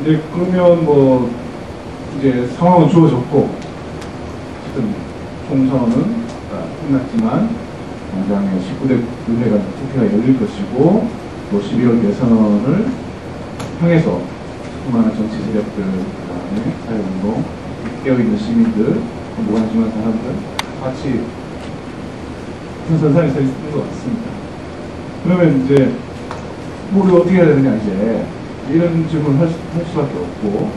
이제 그러면 뭐 이제 상황은 주어졌고 어쨌든 총선은 끝났지만 당장에 19대 의회가 투표가 열릴 것이고 또 12월 대선을 향해서 수많은 정치 세력들, 그다음에 사회운동, 깨어있는 시민들, 무관심한 사람들 같이 큰 선상에 서 있는 것 같습니다. 그러면 이제 우리 어떻게 해야 되느냐, 이제 이런 질문을 할 수밖에 없고,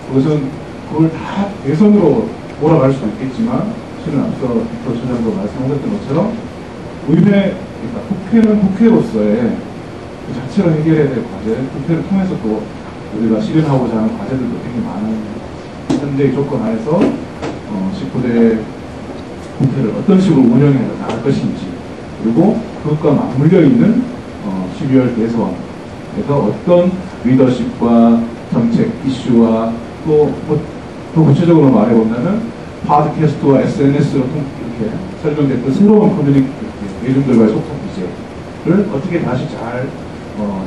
그것은 그걸 다 대선으로 몰아갈 수도 있겠지만 실은 앞서 빅터 소장도 말씀하셨던 것처럼 의회, 그러니까 국회는 국회로서의 그 자체로 해결해야 될 과제, 국회를 통해서 또 우리가 실현하고자 하는 과제들도 되게 많은 현재의 조건 하에서 19대 국회를 어떤 식으로 운영해 나갈 것인지, 그리고 그것과 맞물려 있는 12월 대선에서 어떤 리더십과 정책 이슈와 또 더 구체적으로 말해본다면 팟캐스트와 SNS로 이렇게 설명됐던 새로운 커뮤니티 대중들과의 소통 기제를 어떻게 다시 잘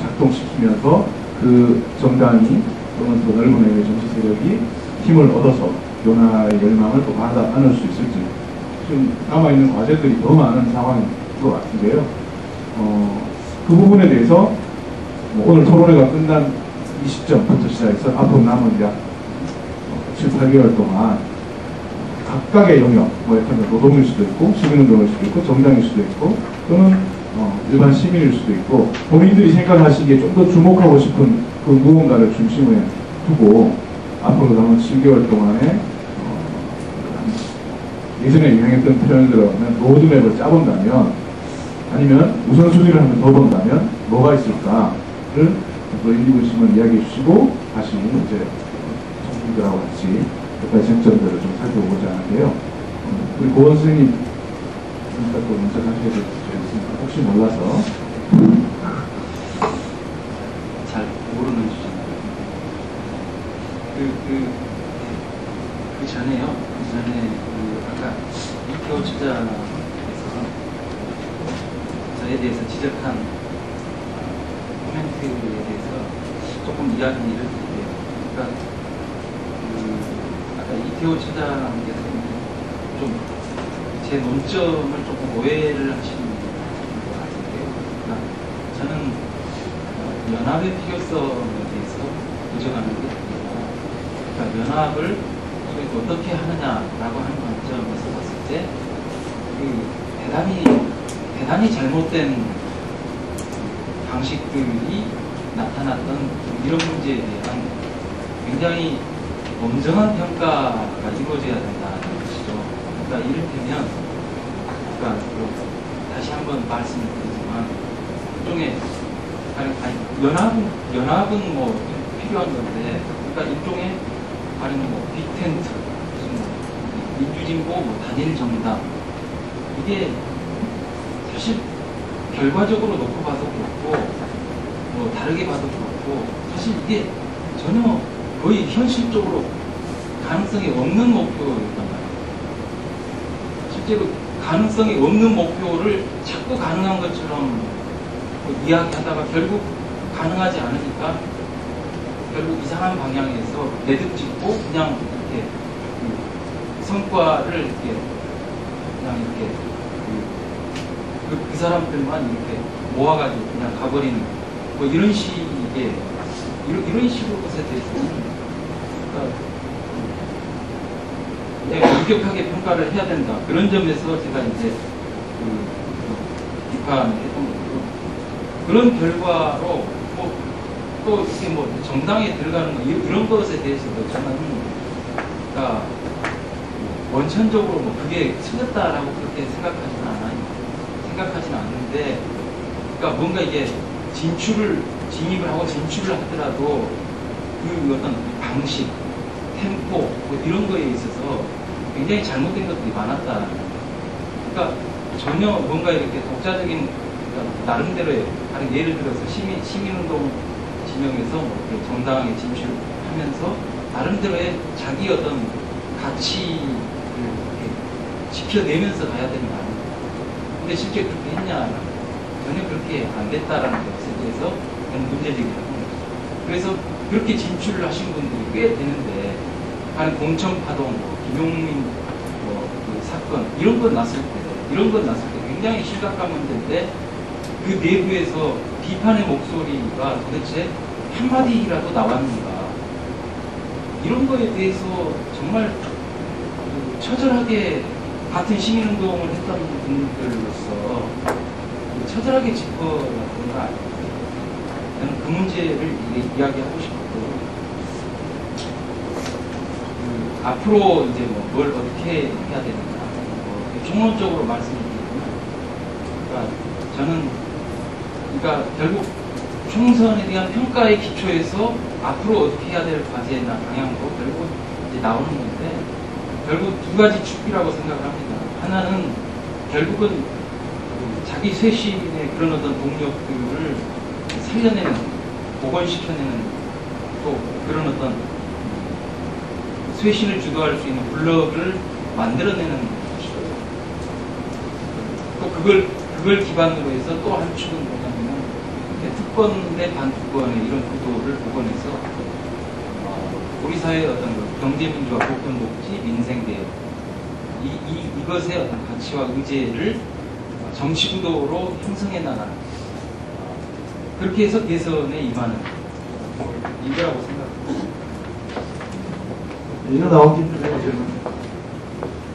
작동시키면서 그 정당이 또는 더 넓은 의회 정치 세력이 힘을 얻어서 변화의 열망을 또 받아 안을 수 있을지, 지금 남아있는 과제들이 더 많은 상황인 것 같은데요. 그 부분에 대해서 오늘 토론회가 끝난 이 시점부터 시작해서 앞으로 남은 약 7, 8개월 동안 각각의 영역, 뭐 예컨대 노동일 수도 있고 시민운동일 수도 있고 정당일 수도 있고 또는 일반 시민일 수도 있고 본인들이 생각하시기에 좀 더 주목하고 싶은 그 무언가를 중심에 두고 앞으로 남은 7개월 동안에 예전에 유행했던 표현대로 하면 로드맵을 짜본다면, 아니면 우선순위를 한번 더 본다면 뭐가 있을까를 또 1, 2분씩만 이야기해 주시고 다시 이제 청중들하고 같이 몇 가지 쟁점들을 좀 살펴보고자 하는데요. 우리 고원 선생님 또 먼저 하셔야 될 수 있습니다. 혹시 몰라서. 잘 모르는 주제인가요? 그 전에요. 그 전에 아까 이태호 주자에서 저에 대해서 지적한 코멘트에 대해서 조금 이야기를 드릴게요. 그러니까 아까 이태호 주자께서 좀 제 논점을 조금 오해를 하시는 것 같은데요. 그러니까 저는 연합의 필요성에 대해서 부정하는 게 아니고, 그러니까 연합을 어떻게 하느냐라고 하는 관점에서 봤을 때 대단히 잘못된 방식들이 나타났던 이런 문제에 대한 굉장히 엄정한 평가가 이루어져야 된다는 것이죠. 그러니까 이를테면, 그러니까 다시 한번 말씀드리지만, 일종의 연합은 뭐 필요한 건데, 그러니까 일종의 뭐 빅텐트, 민주진보 뭐 단일 정당, 이게 사실 결과적으로 놓고 봐도 그렇고 뭐 다르게 봐도 그렇고 사실 이게 전혀 거의 현실적으로 가능성이 없는 목표였단 말이에요. 실제로 가능성이 없는 목표를 자꾸 가능한 것처럼 이야기하다가 결국 가능하지 않으니까 결국 이상한 방향에서 매듭 짓고 그냥 이렇게 성과를 이렇게 그냥 이렇게 그 사람들만 이렇게 모아가지고 그냥 가버리는 뭐 이런 식의 이런 식으로 것에 대해서는 그러니까 엄격하게 평가를 해야 된다. 그런 점에서 제가 이제 비판을 했던 거고요. 그런 결과로 또 이렇게 뭐 정당에 들어가는 거 이런 것에 대해서도 저는 그러니까 원천적으로 뭐 그게 틀렸다라고 그렇게 생각하지는 않는데, 그러니까 뭔가 이게 진입을 하고 진출을 하더라도 그 어떤 방식, 템포 뭐 이런 거에 있어서 굉장히 잘못된 것들이 많았다. 그러니까 전혀 뭔가 이렇게 독자적인, 그러니까 나름대로의 다른 예를 들어서 시민운동 진영에서 뭐 정당에 진출하면서 나름대로의 자기 어떤 가치를 이렇게 지켜내면서 가야 되는 거 아닙니까? 근데 실제 그렇게 했냐? 전혀 그렇게 안 됐다라는 것에 대해서 저는 문제제기를 하는 거죠. 그래서 그렇게 진출을 하신 분들이 꽤 되는데, 한 공천파동, 김용민 그 사건 이런 건 났을 때 굉장히 심각한 문제인데, 그 내부에서 비판의 목소리가 도대체 한마디라도 나왔는가, 이런 거에 대해서 정말 처절하게 같은 시민운동을 했던 분들로서 처절하게 짚어놨던 거 아니에요. 저는 그 문제를 이야기하고 싶고, 앞으로 이제 뭘 어떻게 해야 되는가, 총론적으로 말씀드리면, 저는 결국 총선에 대한 평가의 기초에서 앞으로 어떻게 해야 될 과제나 방향으로 결국 이제 나오는 건데, 결국 두 가지 축이라고 생각을 합니다. 하나는 결국은 자기 쇄신의 그런 어떤 동력들을 살려내는, 복원시켜내는, 또 그런 어떤 쇄신을 주도할 수 있는 블럭을 만들어내는 것이죠. 또 그걸 기반으로 해서 또 한 축은 뭐냐면, 특권 대 반특권의 이런 구도를 복원해서 우리 사회의 어떤 경제민주화, 보편복지, 민생개혁, 이것의 어떤 가치와 의제를 정치구도로 형성해 나가는, 그렇게 해서 개선에 임하는 이거라고 생각합니다. 이거 나온 김에 제가 질문.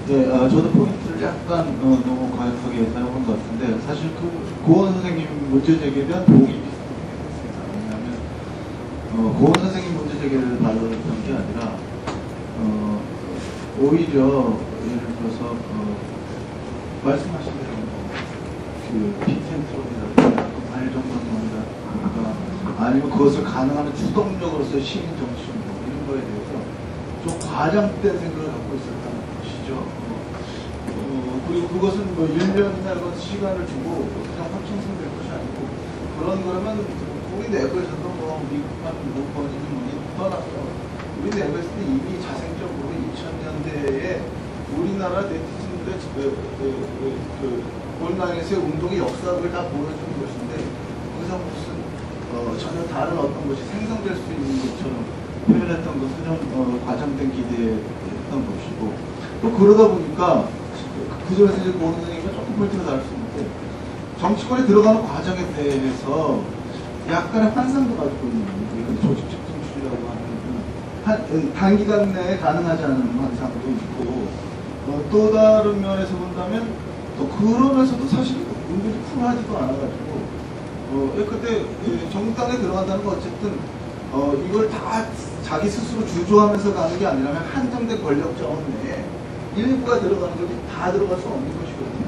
네, 저도 포인트를 약간 너무 과격하게 사용한 것 같은데, 사실 그 고원 선생님 문제 제기에 대한 동의 비슷했습니다. 왜냐하면 고원 선생님 문제 제기를 받았던 게 아니라 오히려 예를 들어서 말씀하신 대로 그 빅텐트론이라든가 반일정당론이라든가 아니면 그것을 가능한 주동력으로서의 시민 정치운동 이런 거에 대해서 좀 과장된 생각을 갖고 있었다는 것이죠. 그리고 그것은 뭐 1년이나 그런 시간을 주고 그냥 확정성될 것이 아니고, 그런 거라면 우리 내부에서도 뭐 미국만 번지는 문이 떠나서 우리 내부에서도 이미 자생적으로 2000년대에 우리나라 네티즌들의 온라인에서의 운동의 역사를 다 보여주는 것인데, 거기서 무슨 전혀 다른 어떤 것이 생성될 수 있는 것처럼 표현했던 것은 좀 과장된 기대했던 것이고, 또 그러다 보니까 그 점에서 이제 고은 선생님과 조금 포인트가 다를 수 있는데, 정치권에 들어가는 과정에 대해서 약간의 환상도 가지고 있는, 조직적 진출이라고 하는 단기간 내에 가능하지 않은 환상도 있고, 또 다른 면에서 본다면 또 그러면서도 사실 은근히 쿨하지도 않아가지고, 그때 정당에 들어간다는 건 어쨌든 이걸 다 자기 스스로 주도하면서 가는 게 아니라면 한정된 권력 자원 내에 일부가 들어가는 거지 다 들어갈 수 없는 것이거든요.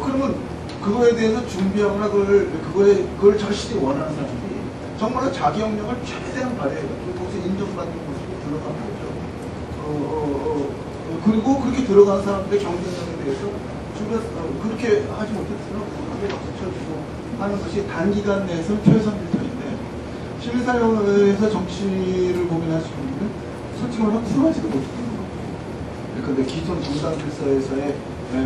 그러면 그거에 대해서 준비하거나 그걸 자신이 원하는 사람들이 정말로 자기 역량을 최대한 발휘해가지고 거기서 인정받는 모습으로 들어가는 거죠. 그리고 그렇게 들어간 사람들의 경쟁력에 대해서 그렇게 하지 못했으면 그렇게 박수 쳐주고 하는 것이 단기간 내에서 최선일 터인데, 시민사회에서 정치를 고민하시는 분들은 솔직히 말하면 쿨하지도 못하는 거죠. 근데 기존 정당 질서에서의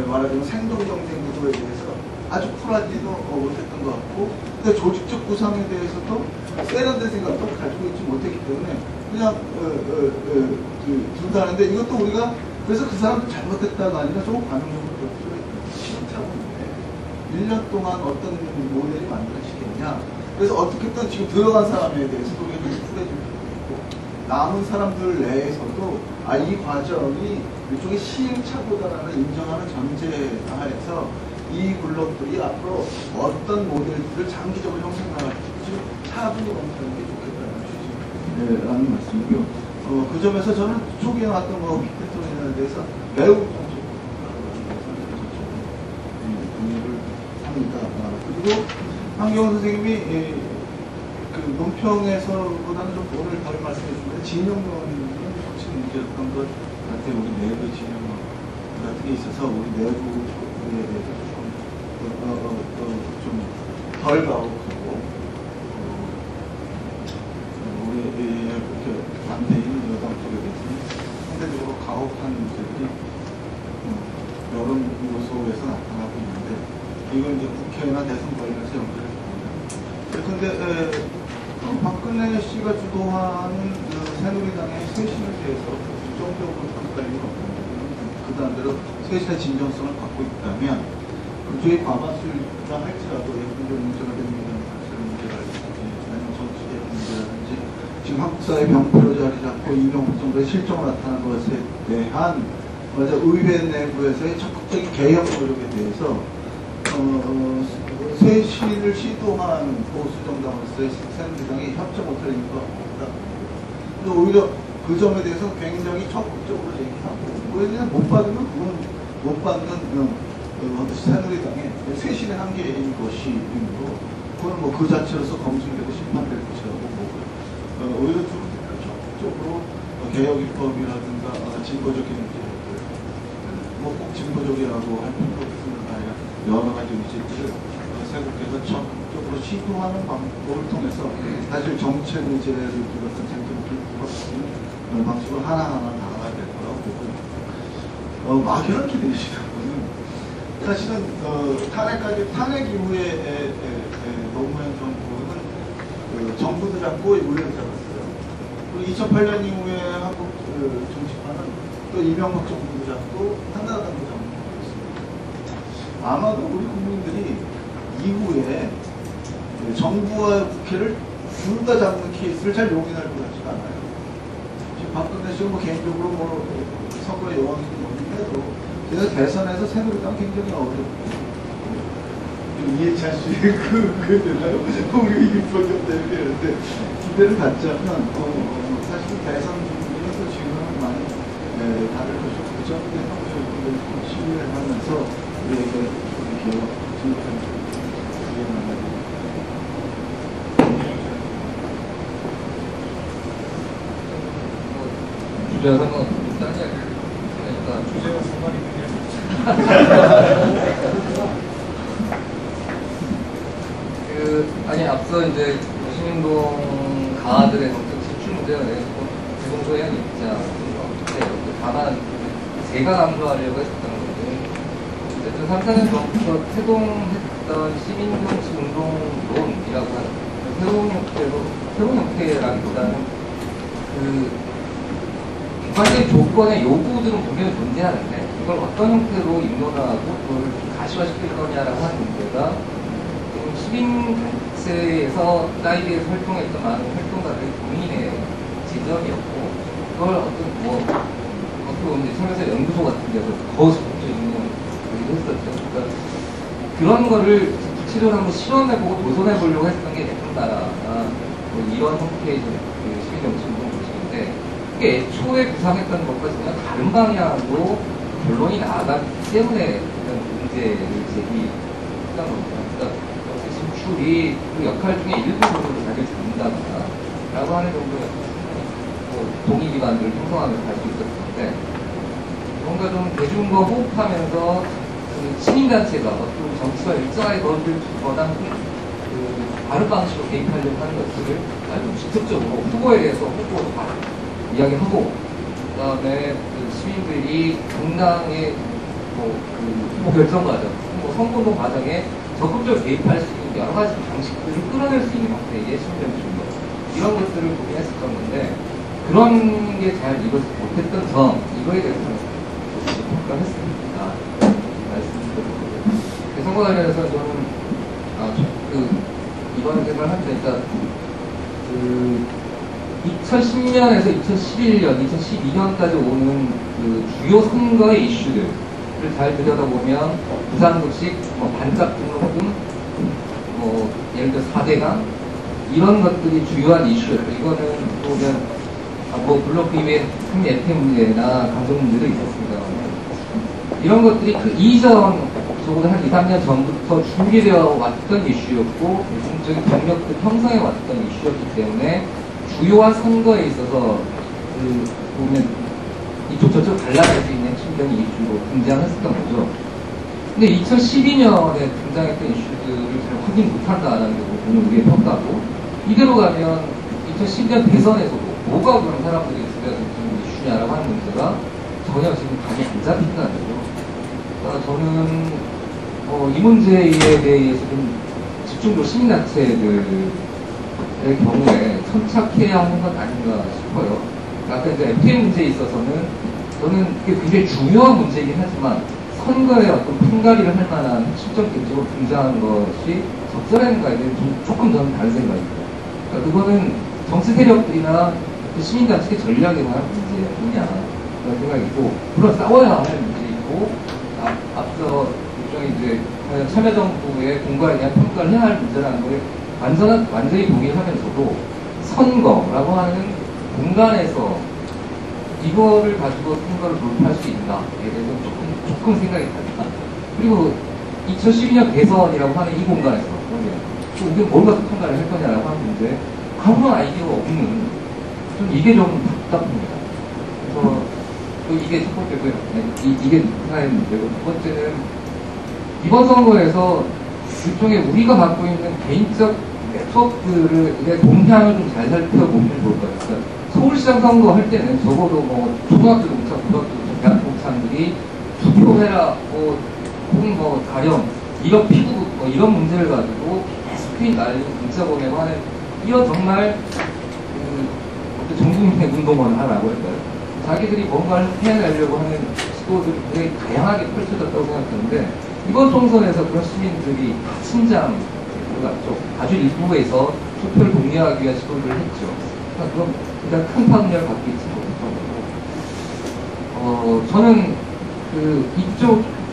말하자면 생동 경쟁 구도에 대해서 아주 쿨하지도 못했던 것 같고, 근데 조직적 구상에 대해서도 세련된 생각도 가지고 있지 못했기 때문에 그냥 둘 다 하는데, 이것도 우리가 그래서 그 사람도 잘못했다가 아니라 조금 관용적으로 볼 필요가 있는 시행착오인데, 1년 동안 어떤 모델이 만들어지겠냐. 그래서 어떻게든 지금 들어간 사람에 대해서도 우리가 좀 풀어줄 필요가 있고, 남은 사람들 내에서도 이 과정이 일종의 시행착오다라는 인정하는 전제 하에서 이 블록들이 앞으로 어떤 모델들을 장기적으로 형성나갈지 지금 차분히 검토하는 게 좋겠다는 취지라는 말씀이고요. 그 점에서 저는 초기에 나왔던 빅텐트론에 대해서 매우 동의를 합니다. 그리고 한경원 선생님이 그 논평에서보다는 좀 오늘 덜 말씀해 주는데, 진영론은 확실히 문제였던 것 같아요. 우리 내부 진영론 같은 게 있어서 우리 내부에 대해서 좀 덜 가혹하고, 우리 이렇게 반대 있는 여당 쪽에 대해서는 상대적으로 가혹한 문제들이 여러 요소에서 나타나고 있는데, 이건 이제 국회나 대선 관련해서 연결해서 봅니다. 그런데 박근혜 씨가 주도하는 새누리당의 쇄신에 대해서 부정적으로 평가할 리가 없습니다. 그 다음대로 쇄신의 진정성을 갖고 있다면 그쪽의 과반수라 할지라도 예컨대 문제가 되는 박살 문제라든지 아니면 정치계 문제라든지 지금 한국 사회 병폐로 자리 잡고 이명박 정부의 실정을 나타난 것에 대한 의회 내부에서의 적극적인 개혁 노력에 대해서 쇄신을 시도하는 보수 정당으로서의 새누리당이 협조 못할 이유가 없다. 오히려 그 점에 대해서 굉장히 적극적으로 얘기하고 왜냐면 못 받으면 그건 못 받는 새누리당의 쇄신의 한계인 것이므로 그건 뭐 그 자체로서 검증되고 심판될 것이라고 보고요. 오히려 좀 적극적으로 개혁 입법이라든가 진보적인 문제들 꼭 진보적이라고 할 필요가 없습니다. 여러 가지 의제들을 세국께서 적극적으로 시도하는 방법을 통해서 사실 정책 의제를 비롯한 쟁점을 풀어가는 방식을 하나하나 나가야 될 거라고 보고요. 막연하게 되시는 분은 사실은 탄핵 이후에 노무현 정부는 정부도 잡고 우리도 잡았어요. 그리고 2008년 이후에 한국 정치판은 또 이명박 정부도 잡고 한나라당도 잡고 있습니다. 아마도 우리 국민들이 이후에 정부와 국회를 둘 다 잡는 케이스를 잘 용인할 것 같지가 않아요. 지금 박근혜 씨는 뭐 개인적으로 뭐 선거 여왕이 뭐해도 제가 대선에서 새누리당 굉장히 어렵고 이해찬 씨 그 되나요? 우리 이길 수밖에 없다 이렇게 했는데 기대를 갖자면 사실 대선 준비는 또 지금은 많이 다를 것이고 그 점에 한국적으로 시위를 하면서 우리에게 이렇게 진입한 주제와 상관없는 딴 이야기를 하니까 주제와 상관이 있는 아니 앞서 이제 시민동 가들의 정책 진출 문제가 내고 대동소의 입장인데 다만 제가 강조하려고 했었던 건데 어쨌든 3, 4년 전부터 태동했던 시민정치 운동론이라고 하는 새로운 형태라기보다는 객관적인 조건의 요구들은 분명히 존재하는데 이걸 어떤 형태로 입론화하고 그걸 가시화시킬 거냐라고 하는 문제가 시민단체에서 사이드에서 활동했던 많은 활동가들의 본인의 지점이었고 그걸 어떻게 보면 청에서 연구소 같은 데서 더 적극적인 거기도 했었죠. 그러니까 그런 거를 구체적으로 한번 실험해보고 도전해보려고 했던 게 대통나라가 이런 형태의 시민정치운동 방식인데 그게 애초에 구상했던 것과 전혀 다른 방향으로 결론이 나아가기 때문에 그런 문제를 제기했던 겁니다. 그러니까 진출이 그 역할 중에 일부분으로 자리를 잡는다거나 라고 하는 정도의 동의기관들을 형성하면서 갈 수 있었는데 뭔가 좀 대중과 호흡하면서 그 시민단체가 어떤 정치와 일정하게 거리를 두거나 다른 방식으로 개입하려고 하는 것들을 아주 직접적으로 후보에 대해서 후보로 이야기하고 그 다음에 그 시민들이 정당의 후보 결정 과정, 선거운동 과정에 적극적으로 개입할 수 있는 여러 가지 방식들을 끌어낼 수 있는 형태의 시민정치운동 이런 것들을 보긴 했었던 건데 그런 게 잘 이루어지지 못했던 점 이거에 대해서는 평가를 했습니다. 말씀드렸고 선거 관련해서 저는 이번에 생각하니까 2010년에서 2011년, 2012년까지 오는 그 주요 선거의 이슈들을 잘 들여다보면 부산급식, 반값 등록금, 예를 들어 4대강 이런 것들이 주요한 이슈였고 이거는 보면 물론 그 이외에 큰 예태 문제나 가족 문제도 있었습니다. 이런 것들이 그 이전 적어도 한 2, 3년 전부터 준비되어 왔던 이슈였고 대중적인 경력도 형성해 왔던 이슈였기 때문에 주요한 선거에 있어서 보면 이쪽 저쪽 갈라질 수 있는 신경이 이슈로 등장했었던 거죠. 근데 2012년에 등장했던 이슈들을 잘 확인 못한다라는 게 보는 우리의 평가고 이대로 가면 2012년 대선에서도 뭐가 그런 사람들이 있으면 이슈냐라고 하는 문제가 전혀 지금 감이 안 잡힌다는 거죠. 그러니까 저는 이 문제에 대해서 좀 집중적으로 시민단체들의 경우에 천착해야 하는 건 아닌가 싶어요. 아까 이제 FTA 문제에 있어서는 저는 그게 굉장히 중요한 문제이긴 하지만 선거에 어떤 판가리를 할 만한 핵심적 객지로 등장하는 것이 적절한가에 대해 조금 저는 다른 생각입니다. 그러니까 그거는 정치 세력들이나 시민단 측의 전략에 관한 문제냐 그런 생각이고, 물론 싸워야 할 문제이고, 앞서 일종의 이제 참여정부의 공과에 대한 평가를 해야 할 문제라는 거에 완전히 동의하면서도 선거라고 하는 공간에서 이거를 가지고 선거를 돌파할 수 있나에 대해서 조금 생각이 다르다. 그리고 2012년 대선이라고 하는 이 공간에서 우리가 뭘 가지고 평가를 할 거냐라고 하는 문제, 아무런 아이디어가 없는, 좀 이게 좀 답답합니다. 그래서 이게 첫 번째고요. 이게 하나의 문제고, 두 번째는 이번 선거에서 일종의 우리가 갖고 있는 개인적 네트워크의 동향을 좀 잘 살펴보면 좋을 것 같아요. 서울시장 선거 할 때는 적어도 뭐 초등학교 동창, 고등학교 동창, 대학 동창들이 투표해라, 혹은 가령 이런 피부, 이런 문제를 가지고 계속 날리고 문자 보내고 하는 이런 정말 전국민의 운동을 하라고 할까요? 자기들이 뭔가를 해내려고 하는 시도들이 되게 다양하게 펼쳐졌다고 생각하는데, 이번 총선에서 그런 시민들이 친장 쪽 아주 일부에서 투표를 독려하기 위한 시도를 했죠. 그러니까 그건 일단 큰 파급력을 갖고 있지 못하고, 저는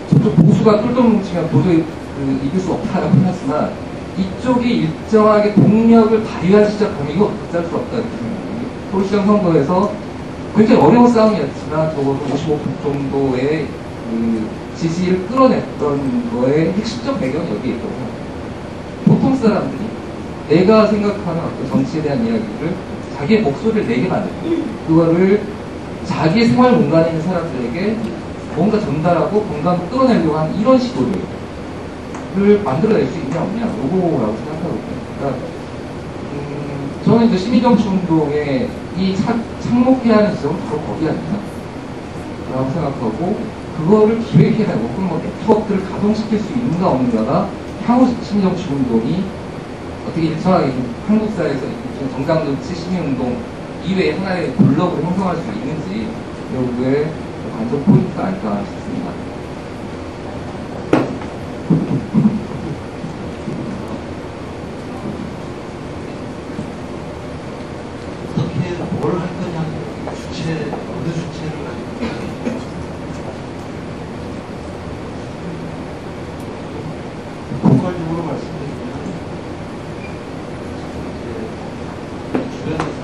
저쪽 보수가 똘똘 뭉치면 도저히 이길 수 없다라고 하지만, 이쪽이 일정하게 동력을 발휘할 시작하면 이거 어쩔 수 없다. 서울시장 선거에서 굉장히 어려운 싸움이었지만 적어도 55% 정도의 지지를 끌어냈던 거에 핵심적 배경이 여기에 있다고 생각합니다. 보통 사람들이 내가 생각하는 어떤 정치에 대한 이야기를 자기의 목소리를 내게 만들고, 그거를 자기의 생활 공간에 있는 사람들에게 뭔가 전달하고 공감을 끌어내려고 하는 이런 시도를 만들어낼 수 있냐 없냐, 요거라고 생각하거든요. 그러니까 저는 이제 시민정치운동의 이 착목해야 하는 지점은 바로 거기 아닌가 라고 생각하고, 그거를 기획해야 하고 혹은 네트워크를 가동시킬 수 있는가 없는가가 향후 시민정치운동이 어떻게 일정하게 한국 사회에서 정당정치 시민운동 이외에 하나의 블록을 형성할 수 있는지, 여기에 관전 포인트가 아닐까 싶습니다. 어떻게 뭘 할 거냐, 어느 주체를 가지고 폭발적으로 말씀드리면, 주변에서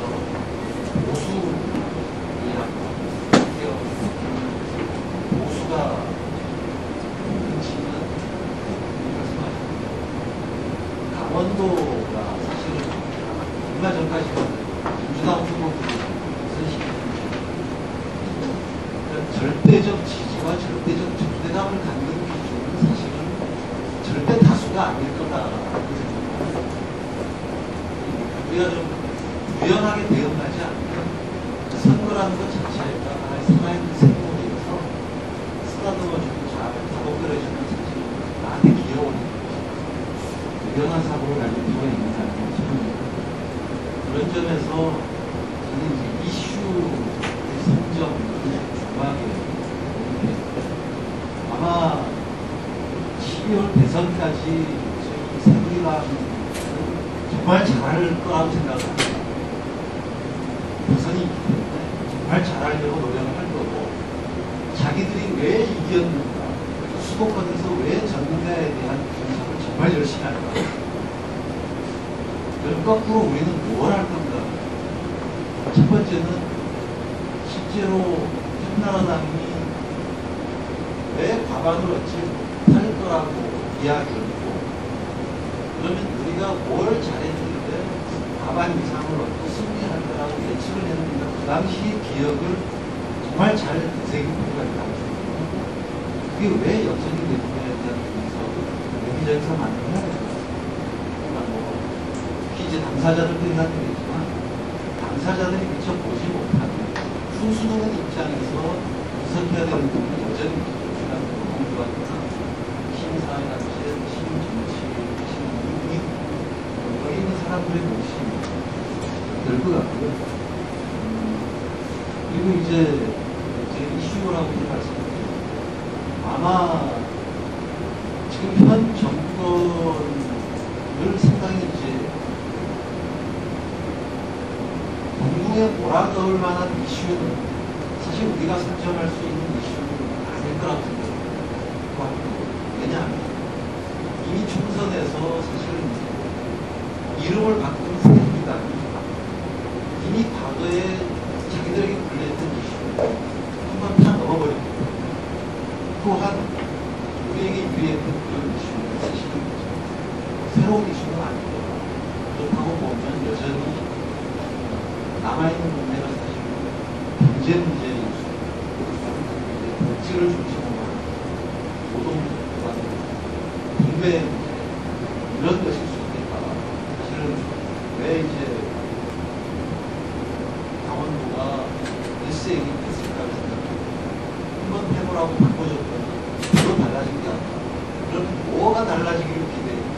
보수가 눈치는 강원도가 사실은 얼마 전까지는 민주당 후보들이 절대적 지지와 절대적 적대감을 갖는 기준은 사실은 절대 다수가 아닐 거다. 우리가 좀 유연하게 대응하지 않으면 선거라는 것 자체가 하나의 살아있는 생물이어서 쓰다듬어주고 작업들어주면 사실 나한테 귀여운 유연한 사고를 가질 필요가 있는 사람이 저는 그런 점에서 저는 이제 이슈의 선정, 중앙에 아마 12월 대선까지 저희 새누리당은 정말 잘할 거라고 생각합니다. 대선이 있기 때문에 정말 잘하려고 노력을 할 거고, 자기들이 왜 이겼는가, 수도권에서 왜 졌는가에 대한 분석을 정말 열심히 할 거예요. 그럼 거꾸로 우리는 뭘 할 건가? 첫 번째는 실제로 한나라당이 왜 과반을 얻지 못할 거라고 이야기했고, 그러면 우리가 뭘 잘했는데 과반 이상을 얻고 승리할 거라고 예측을 했는데, 그 당시 기억을 정말 잘 되새길 필요가 있다고 생각합니다. 그게 왜 여전히 대통령에 대한 분석, 여기저기서 만들어야 될까? 이제 당사자들도 생각되겠지만, 당사자들이 미처 보지 못하는 순수적인 입장에서 분석해야 되는 부분이 여전히 중요한 공부하거나 시민사회 단체, 시민정치, 시민운동, 여기 있는 사람들의 관심이 될 것 같고요. 그리고 이제 제 이슈라고 말씀드리면 아마 지금 현 정권을 상당히 이제 공공에 몰아넣을 만한 이슈는 사실 우리가 선정할 수 있는 이슈는 아닐 거라고 생각합니다. 왜냐하면 이미 총선에서 사실은 이름을 바꾼 새누리당이 이미 과거에 자기들에게 불렸던 이슈를 한번 다 넘어버립니다. 또한 우리에게 유리했던 그런 이슈는 사실은 새로운 이슈는 아니고 그렇다고 보면 여전히 남아있는 문제가 사실 경제 문제일 수 있고 복지를 중심으로 하는 노동 문제와 분배 문제 이런 것일 수 있겠다. 사실은 왜 이제 강원도가 1세기 됐을까를 생각해요. 한번 해보라고 바꿔줬더니 별로 달라진 게 아니라 그럼 뭐가 달라지기를 기대해요.